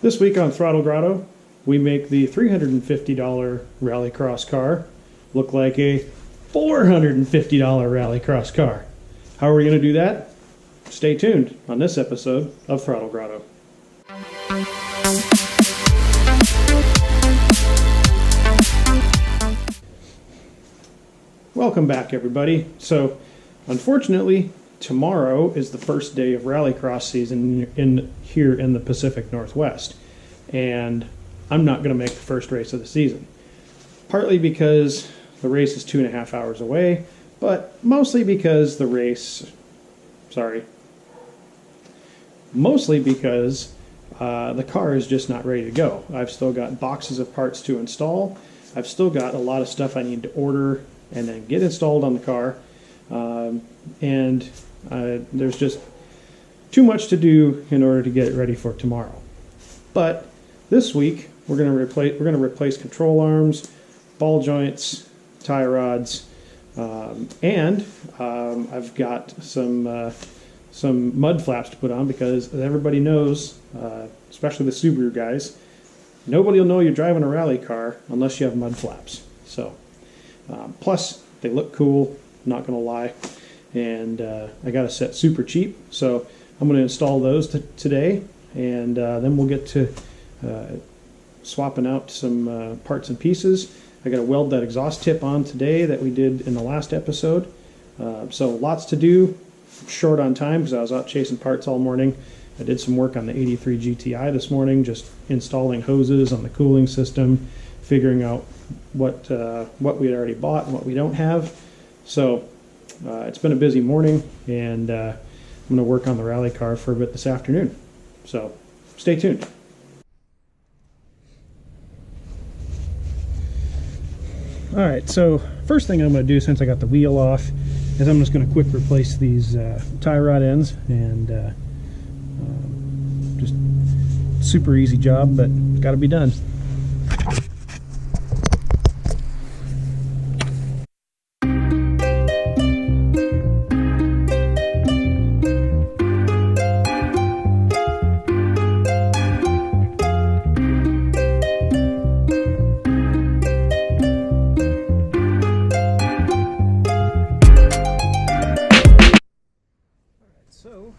This week on Throttle Grotto, we make the $350 Rallycross car look like a $450 Rallycross car. How are we going to do that? Stay tuned on this episode of Throttle Grotto. Welcome back, everybody. So, unfortunately, tomorrow is the first day of Rallycross season here in the Pacific Northwest, and I'm not going to make the first race of the season. Partly because the race is 2.5 hours away, but mostly because the car is just not ready to go. I've still got boxes of parts to install. I've still got a lot of stuff I need to order and then get installed on the car. There's just too much to do in order to get it ready for tomorrow. But this week we're going to replace control arms, ball joints, tie rods, and I've got some mud flaps to put on because, as everybody knows, especially the Subaru guys, nobody will know you're driving a rally car unless you have mud flaps. So, plus they look cool, not going to lie. And I got a set super cheap, so I'm going to install those today, and then we'll get to swapping out some parts and pieces. I got to weld that exhaust tip on today that we did in the last episode. So lots to do, short on time because I was out chasing parts all morning. I did some work on the 83 GTI this morning, just installing hoses on the cooling system, figuring out what we had already bought and what we don't have. So it's been a busy morning, and I'm going to work on the rally car for a bit this afternoon. So stay tuned. Alright, so first thing I'm going to do, since I got the wheel off, is I'm just going to quick replace these tie rod ends, and just super easy job, but it's got to be done. So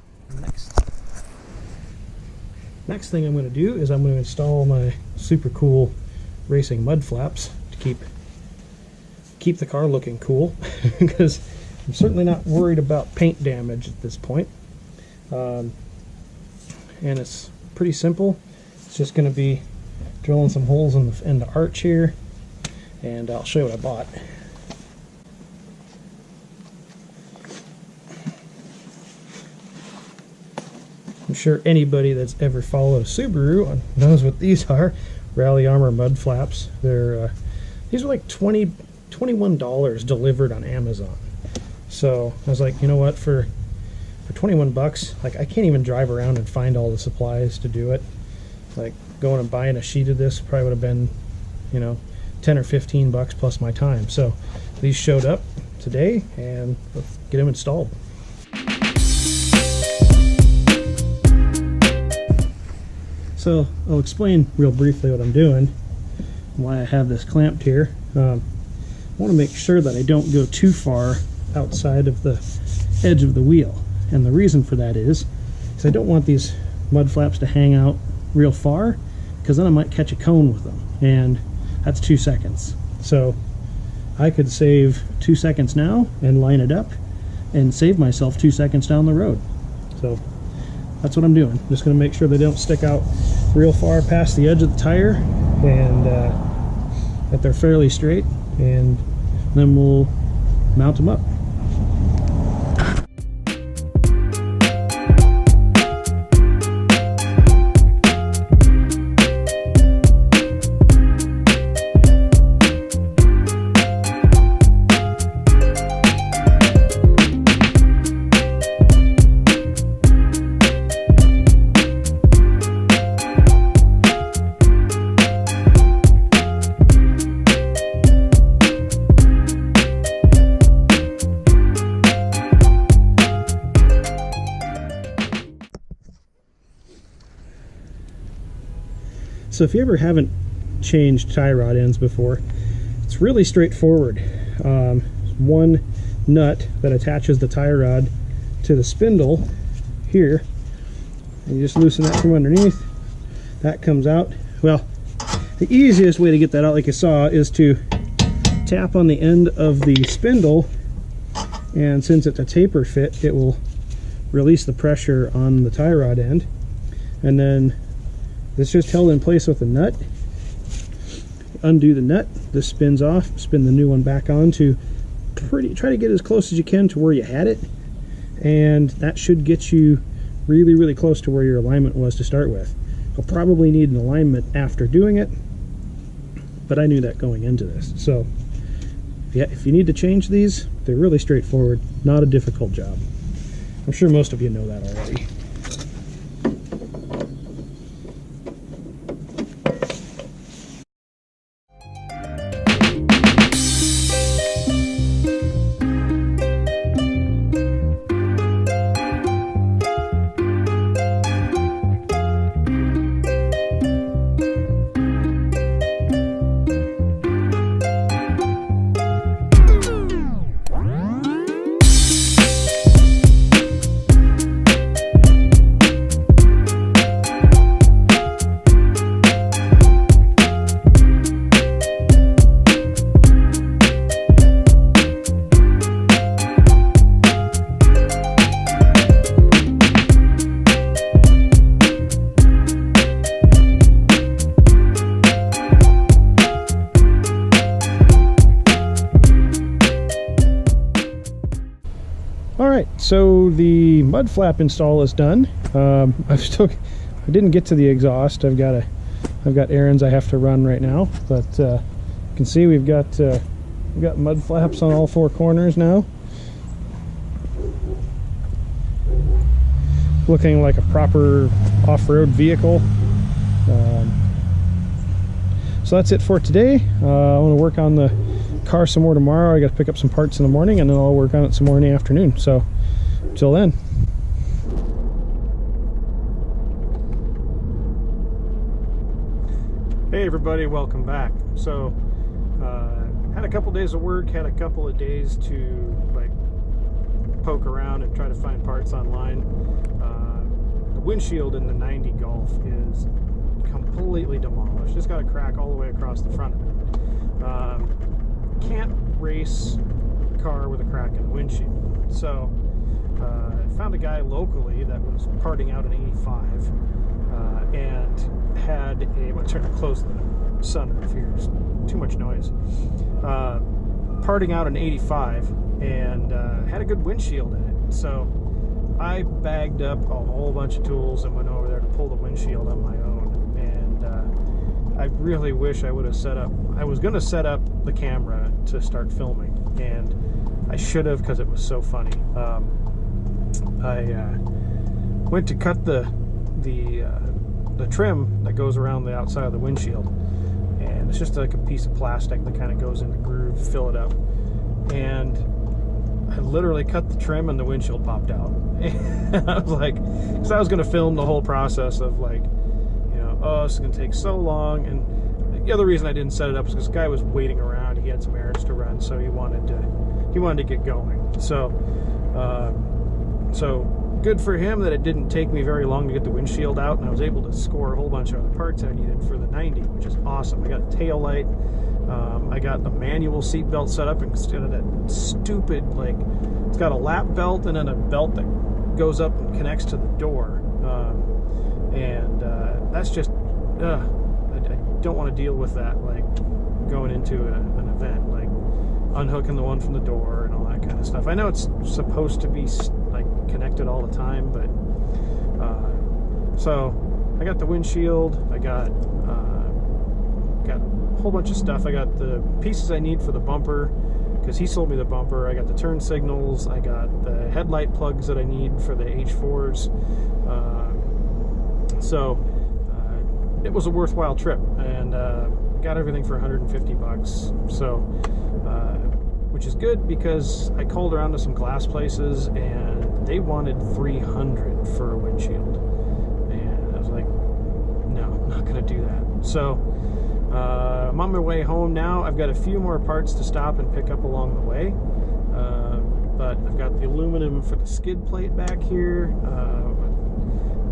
next thing I'm going to do is I'm going to install my super cool racing mud flaps to keep the car looking cool because I'm certainly not worried about paint damage at this point. And it's pretty simple. It's just going to be drilling some holes in the arch here, and I'll show you what I bought. I'm sure anybody that's ever followed a Subaru knows what these are. Rally Armor mud flaps. These are like $21 delivered on Amazon. So I was like, you know what, for 21 bucks, like I can't even drive around and find all the supplies to do it. Like going and buying a sheet of this probably would have been, 10 or 15 bucks plus my time. So these showed up today, and let's get them installed. So I'll explain real briefly what I'm doing, why I have this clamped here. I want to make sure that I don't go too far outside of the edge of the wheel. And the reason for that is I don't want these mud flaps to hang out real far, because then I might catch a cone with them, and that's 2 seconds. So I could save 2 seconds now and line it up and save myself 2 seconds down the road. So that's what I'm doing. Just going to make sure they don't stick out real far past the edge of the tire, and that they're fairly straight, and then we'll mount them up. So if you ever haven't changed tie rod ends before, it's really straightforward. One nut that attaches the tie rod to the spindle here, and you just loosen that from underneath. That comes out. Well, the easiest way to get that out, like you saw, is to tap on the end of the spindle, and since it's a taper fit, it will release the pressure on the tie rod end, and then it's just held in place with a nut. Undo the nut, this spins off, spin the new one back on to try to get as close as you can to where you had it, and that should get you really close to where your alignment was to start with. I'll probably need an alignment after doing it, but I knew that going into this. So yeah, if you need to change these, they're really straightforward, not a difficult job. I'm sure most of you know that already. Alright, so the mud flap install is done. I didn't get to the exhaust. I've got errands I have to run right now, but you can see we've got mud flaps on all four corners now. Looking like a proper off-road vehicle. So that's it for today. I want to work on the car some more tomorrow. I got to pick up some parts in the morning, and then I'll work on it some more in the afternoon. So till then. Hey everybody, welcome back. So had a couple days of work, had a couple of days to like poke around and try to find parts online. The windshield in the 90 Golf is completely demolished. It's got a crack all the way across the front of it. Can't race a car with a crack in the windshield. So I found a guy locally that was parting out an 85 and had a, I'm trying to close the sunroof here, there's too much noise. Parting out an 85 and had a good windshield in it. So I bagged up a whole bunch of tools and went over there to pull the windshield on my own. And I really wish I would have set up, I was going to set up the camera to start filming, and I should have, because it was so funny. I went to cut the trim that goes around the outside of the windshield, and it's just like a piece of plastic that kind of goes in the groove, fill it up, and I literally cut the trim and the windshield popped out. And I was like, because I was going to film the whole process of like, you know, oh, this is going to take so long. And the other reason I didn't set it up is because the guy was waiting around. He had some errands to run, so he wanted to get going. So so good for him that it didn't take me very long to get the windshield out, and I was able to score a whole bunch of other parts I needed for the 90, which is awesome. I got a tail light. I got the manual seat belt set up instead of that stupid, like, it's got a lap belt and then a belt that goes up and connects to the door. That's just, I don't want to deal with that, like, going into an event, like unhooking the one from the door and all that kind of stuff. I know it's supposed to be, like, connected all the time, but, so I got the windshield, I got a whole bunch of stuff. I got the pieces I need for the bumper, because he sold me the bumper. I got the turn signals, I got the headlight plugs that I need for the H4s. It was a worthwhile trip, and got everything for 150 bucks. So, which is good, because I called around to some glass places and they wanted 300 for a windshield. And I was like, no, I'm not going to do that. So I'm on my way home now. I've got a few more parts to stop and pick up along the way, but I've got the aluminum for the skid plate back here,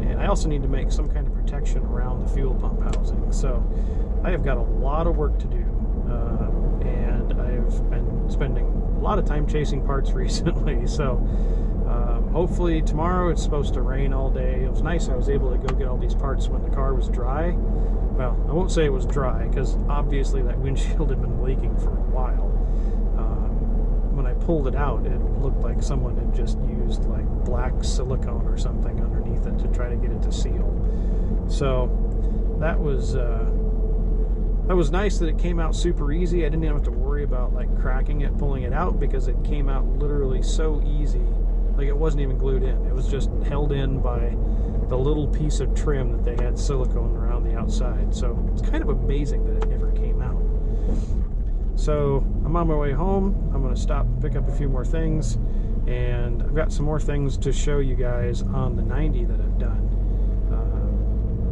and I also need to make some kind of protection around the fuel pump housing. So I have got a lot of work to do, and I've been spending a lot of time chasing parts recently. So hopefully tomorrow, it's supposed to rain all day. It was nice I was able to go get all these parts when the car was dry. Well, I won't say it was dry, because obviously that windshield had been leaking for a while. When I pulled it out, it looked like someone had just used like black silicone or something underneath it to try to get it to seal. So that was nice that it came out super easy. I didn't even have to worry about like cracking it, pulling it out, because it came out literally so easy. Like, it wasn't even glued in. It was just held in by the little piece of trim that they had silicone around the outside. So it's kind of amazing that it never came out. So I'm on my way home. I'm going to stop and pick up a few more things, and I've got some more things to show you guys on the 90 that I've done.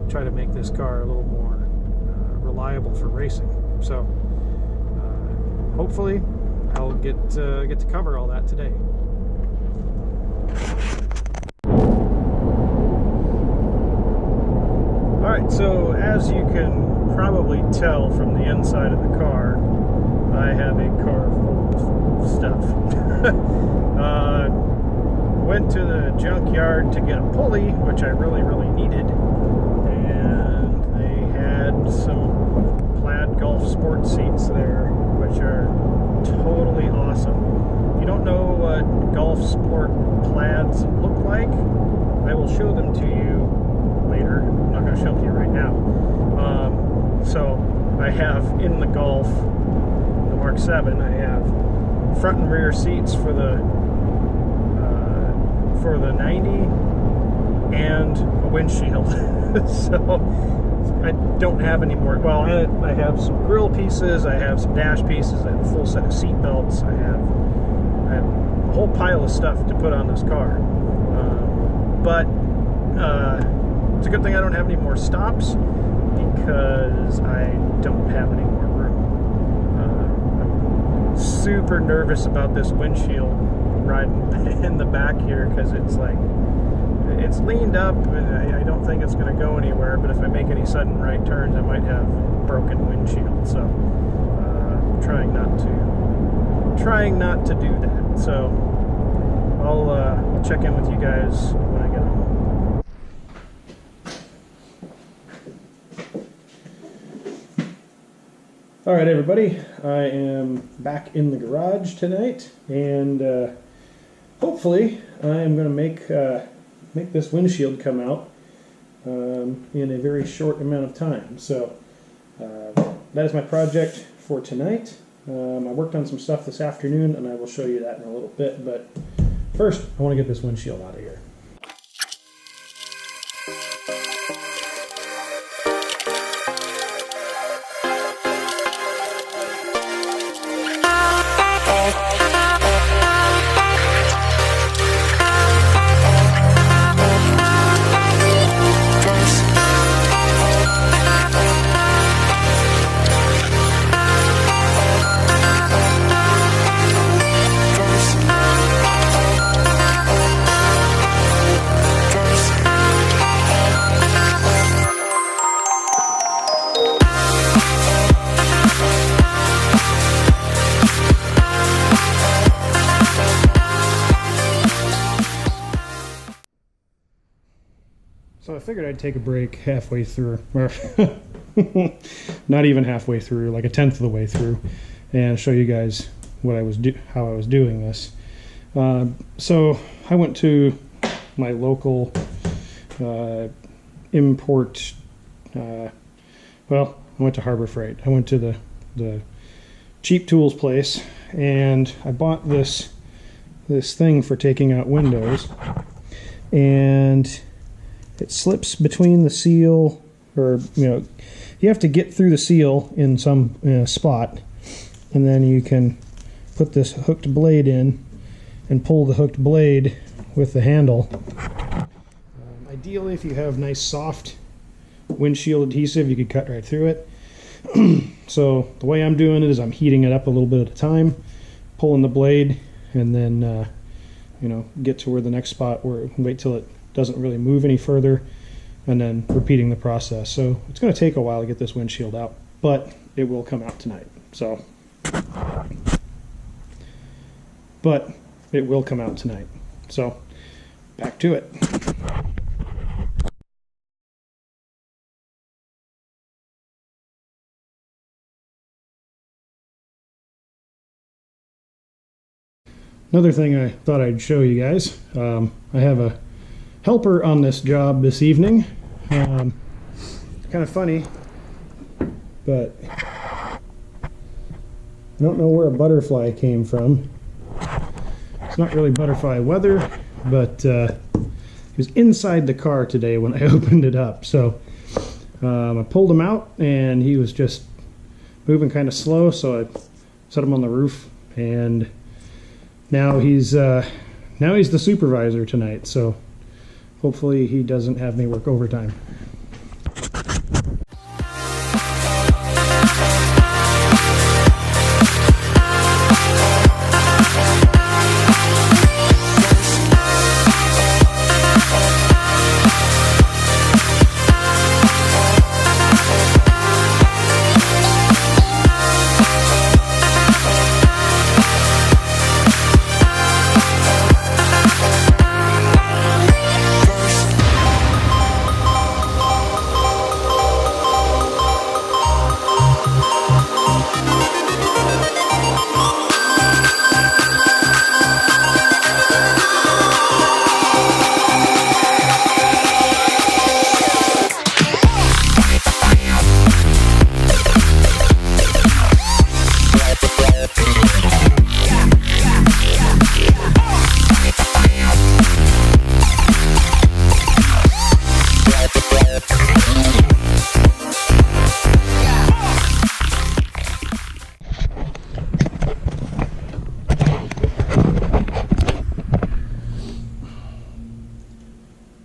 Try to make this car a little more reliable for racing. So hopefully I'll get to cover all that today. Alright, so as you can probably tell from the inside of the car, I have a car full of stuff. Went to the junkyard to get a pulley, which I really needed, and they had some plaid golf sport seats there, which are totally awesome. If you don't know what golf sport plaids look like, I will show them to you later. I'm not going to show them to you right now. So I have in the Golf, the Mark 7, I have front and rear seats for the 90 and a windshield. So I don't have any more. Well, I have some grill pieces, I have some dash pieces, I have a full set of seat belts, I have a whole pile of stuff to put on this car. But it's a good thing I don't have any more stops, because I don't have any more room. I'm super nervous about this windshield riding in the back here, because it's like, it's leaned up, and I don't think it's going to go anywhere, but if I make any sudden right turns, I might have a broken windshield. So trying not to do that. So I'll check in with you guys when I get home. Alright everybody, I am back in the garage tonight, and hopefully I am going to make this windshield come out in a very short amount of time. So that is my project for tonight. I worked on some stuff this afternoon, and I will show you that in a little bit, but first I want to get this windshield out of here. So I figured I'd take a break halfway through, or not even halfway through, like a tenth of the way through, and show you guys what how I was doing this. So I went to my local import. Well, I went to Harbor Freight. I went to the cheap tools place, and I bought this thing for taking out windows, and it slips between the seal, or you have to get through the seal in some spot, and then you can put this hooked blade in and pull the hooked blade with the handle. Ideally, if you have nice soft windshield adhesive, you could cut right through it. So the way I'm doing it is I'm heating it up a little bit at a time, pulling the blade, and then get to where the next spot, where wait till it doesn't really move any further, and then repeating the process. So it's going to take a while to get this windshield out, but it will come out tonight. So back to it. Another thing I thought I'd show you guys, I have a helper on this job this evening. Kind of funny, but I don't know where a butterfly came from. It's not really butterfly weather, but he was inside the car today when I opened it up. So I pulled him out, and he was just moving kind of slow, so I set him on the roof, and now he's the supervisor tonight, so hopefully he doesn't have me work overtime.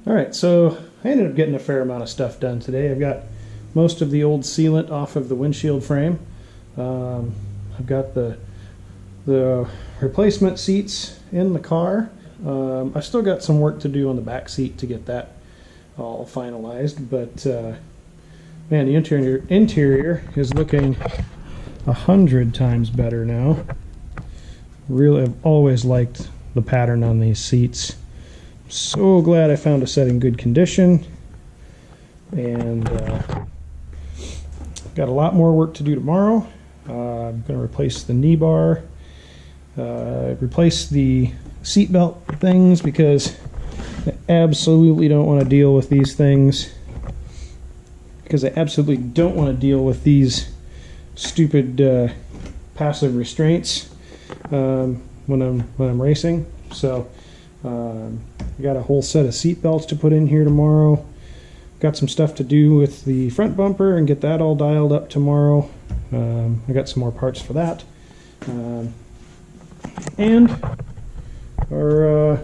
Alright, so I ended up getting a fair amount of stuff done today. I've got most of the old sealant off of the windshield frame. I've got the replacement seats in the car. I've still got some work to do on the back seat to get that all finalized, but man, the interior is looking 100 times better now. Really, I've always liked the pattern on these seats. So glad I found a set in good condition, and got a lot more work to do tomorrow. I'm going to replace the knee bar, replace the seatbelt things, because I absolutely don't want to deal with these things, because I absolutely don't want to deal with these stupid passive restraints when I'm racing. So I got a whole set of seat belts to put in here tomorrow. Got some stuff to do with the front bumper and get that all dialed up tomorrow. I got some more parts for that. And our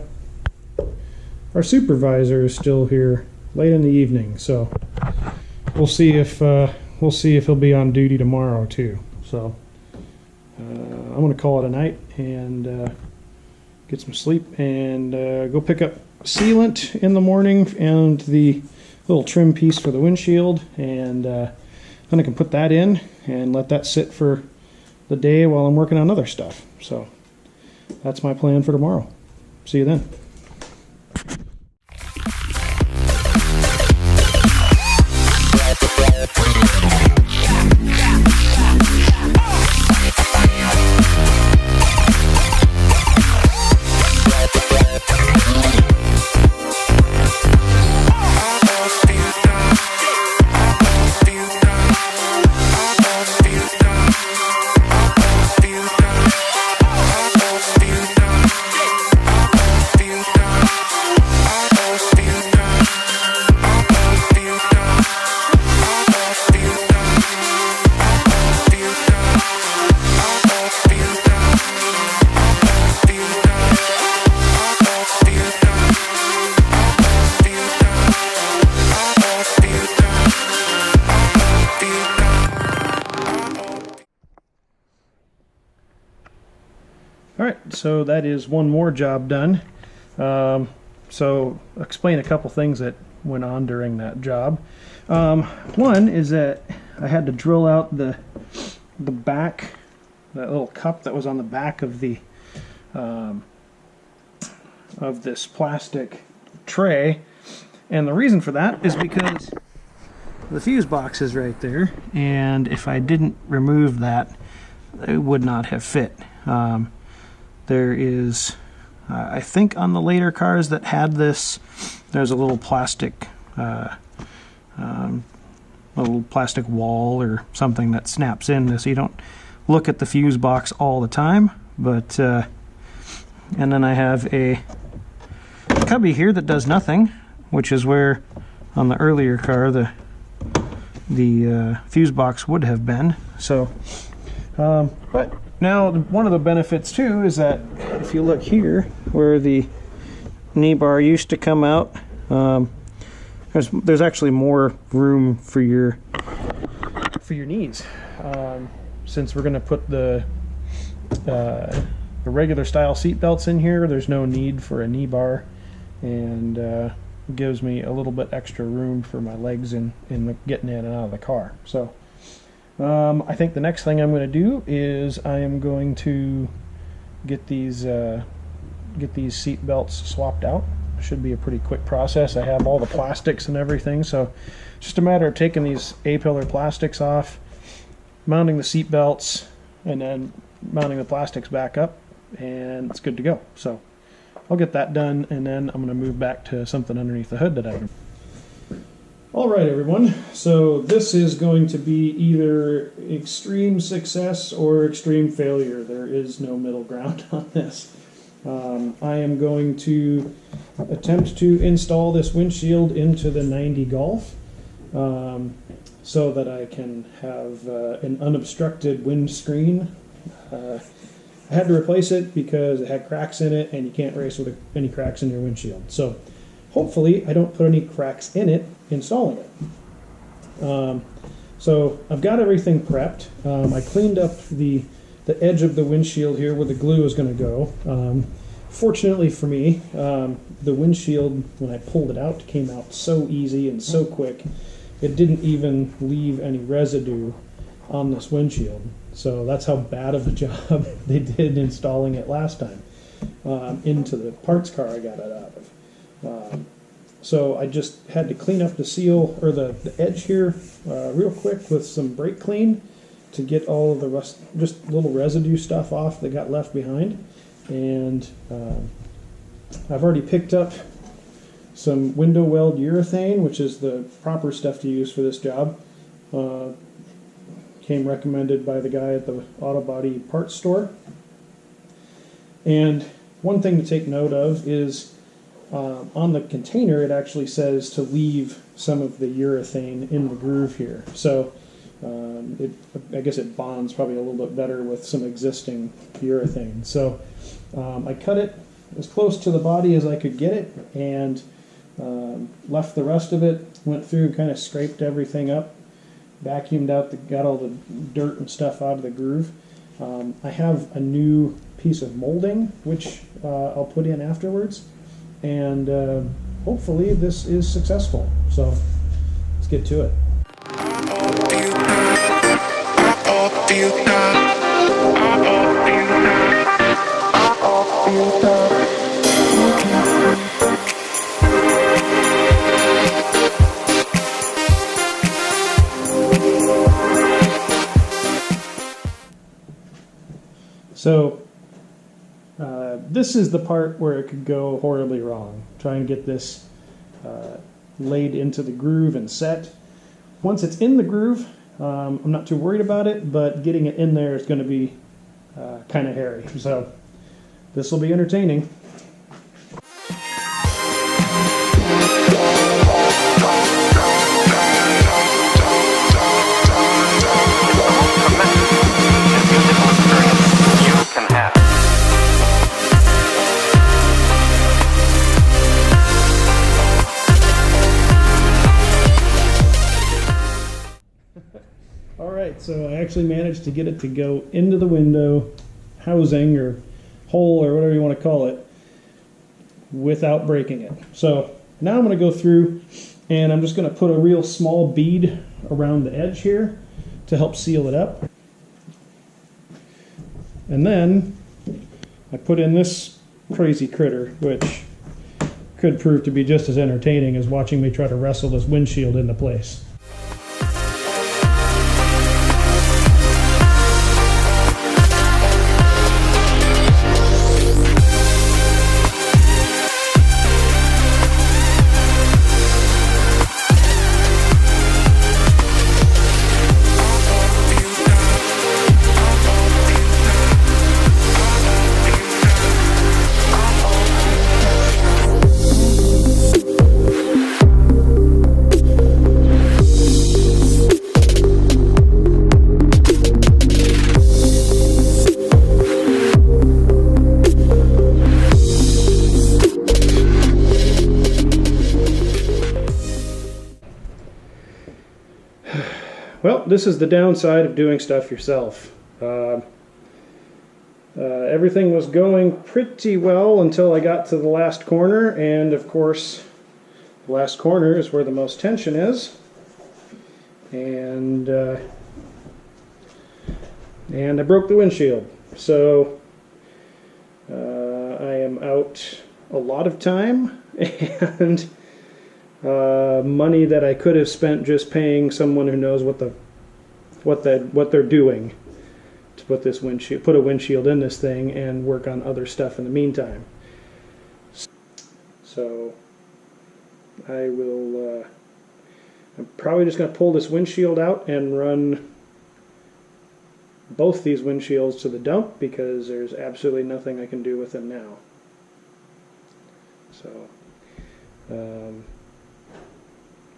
supervisor is still here late in the evening, so we'll see if he'll be on duty tomorrow too. So I'm gonna call it a night and get some sleep, and go pick up sealant in the morning and the little trim piece for the windshield, and then I can put that in and let that sit for the day while I'm working on other stuff. So that's my plan for tomorrow. See you then. right, so that is one more job done. So explain a couple things that went on during that job. One is that I had to drill out the back, that little cup that was on the back of the of this plastic tray, and the reason for that is because the fuse box is right there, and if I didn't remove that, it would not have fit. There is, I think on the later cars that had this, there's a little plastic wall or something that snaps in, so you don't look at the fuse box all the time. But and then I have a cubby here that does nothing, which is where on the earlier car the fuse box would have been. So but now one of the benefits too is that if you look here where the knee bar used to come out, there's actually more room for your knees. Since we're going to put the regular style seat belts in here, there's no need for a knee bar, and gives me a little bit extra room for my legs in getting in and out of the car. So I think the next thing I'm going to do is I am going to get these seat belts swapped out. Should be a pretty quick process. I have all the plastics and everything, so it's just a matter of taking these A-pillar plastics off, mounting the seat belts, and then mounting the plastics back up, and it's good to go. So I'll get that done, and then I'm going to move back to something underneath the hood that I've. All right, everyone. So this is going to be either extreme success or extreme failure. There is no middle ground on this. I am going to attempt to install this windshield into the 90 Golf so that I can have an unobstructed windscreen. I had to replace it because it had cracks in it, and you can't race with any cracks in your windshield. So hopefully I don't put any cracks in it installing it. So I've got everything prepped. I cleaned up the edge of the windshield here where the glue is going to go. Fortunately for me, the windshield, when I pulled it out, came out so easy and so quick, it didn't even leave any residue on this windshield. So that's how bad of a job they did installing it last time into the parts car I got it out of. So I just had to clean up the seal, or the edge here, real quick with some brake clean to get all of the rust, just little residue stuff off that got left behind. And I've already picked up some window weld urethane, which is the proper stuff to use for this job. Came recommended by the guy at the auto body parts store. And one thing to take note of is on the container it actually says to leave some of the urethane in the groove here. So I guess it bonds probably a little bit better with some existing urethane. So I cut it as close to the body as I could get it, and left the rest of it, went through, kind of scraped everything up, vacuumed out, got all the dirt and stuff out of the groove. I have a new piece of molding, which I'll put in afterwards, and hopefully this is successful. So let's get to it. So this is the part where it could go horribly wrong. Try and get this laid into the groove and set. Once it's in the groove, I'm not too worried about it, but getting it in there is going to be kind of hairy. So this will be entertaining. Alright, so I actually managed to get it to go into the window housing or hole or whatever you want to call it without breaking it. So now I'm going to go through and I'm just going to put a real small bead around the edge here to help seal it up. And then I put in this crazy critter, which could prove to be just as entertaining as watching me try to wrestle this windshield into place. Well, this is the downside of doing stuff yourself. Everything was going pretty well until I got to the last corner, and of course, the last corner is where the most tension is. And I broke the windshield. So I am out a lot of time and money that I could have spent just paying someone who knows what they're doing to put this windshield, put a windshield in this thing, and work on other stuff in the meantime. So I will. I'm probably just going to pull this windshield out and run both these windshields to the dump because there's absolutely nothing I can do with them now. So.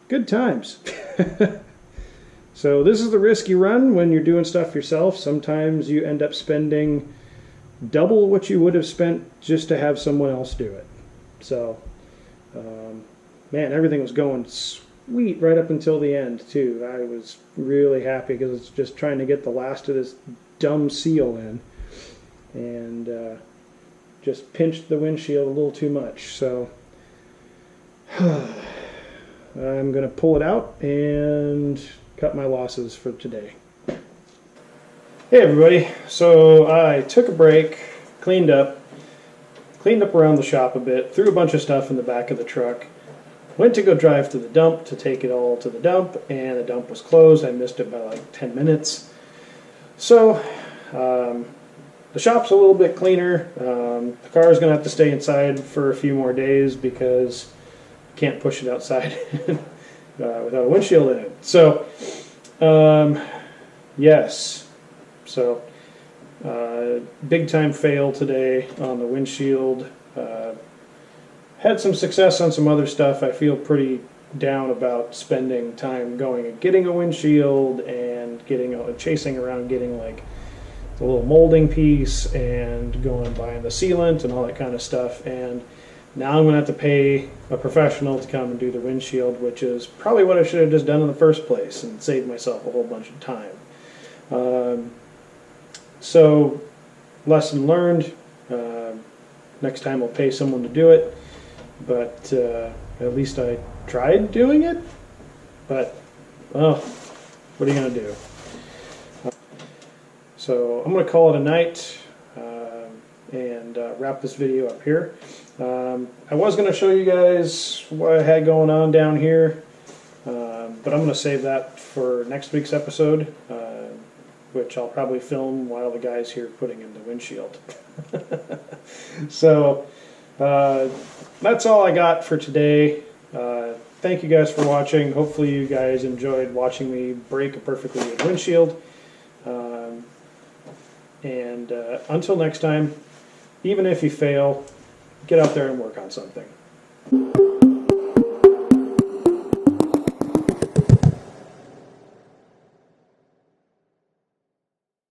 Good times. So this is the risk you run when you're doing stuff yourself. Sometimes you end up spending double what you would have spent just to have someone else do it. So, man, everything was going sweet right up until the end, too. I was really happy because it's just trying to get the last of this dumb seal in. And just pinched the windshield a little too much. So I'm going to pull it out and cut my losses for today. Hey everybody, so I took a break, cleaned up around the shop a bit, threw a bunch of stuff in the back of the truck, went to go drive to the dump to take it all to the dump, and the dump was closed. I missed it by like 10 minutes. So the shop's a little bit cleaner. The car is going to have to stay inside for a few more days because can't push it outside without a windshield in it. So, yes. So, big time fail today on the windshield. Had some success on some other stuff. I feel pretty down about spending time going and getting a windshield and chasing around getting like the little molding piece and going and buying the sealant and all that kind of stuff. And now I'm going to have to pay a professional to come and do the windshield, which is probably what I should have just done in the first place and saved myself a whole bunch of time. So, lesson learned. Next time I'll pay someone to do it, but at least I tried doing it. But, well, what are you going to do? So I'm going to call it a night and wrap this video up here. I was going to show you guys what I had going on down here, but I'm going to save that for next week's episode, which I'll probably film while the guy's here putting in the windshield. So that's all I got for today. Thank you guys for watching. Hopefully you guys enjoyed watching me break a perfectly good windshield. And until next time, even if you fail, get out there and work on something.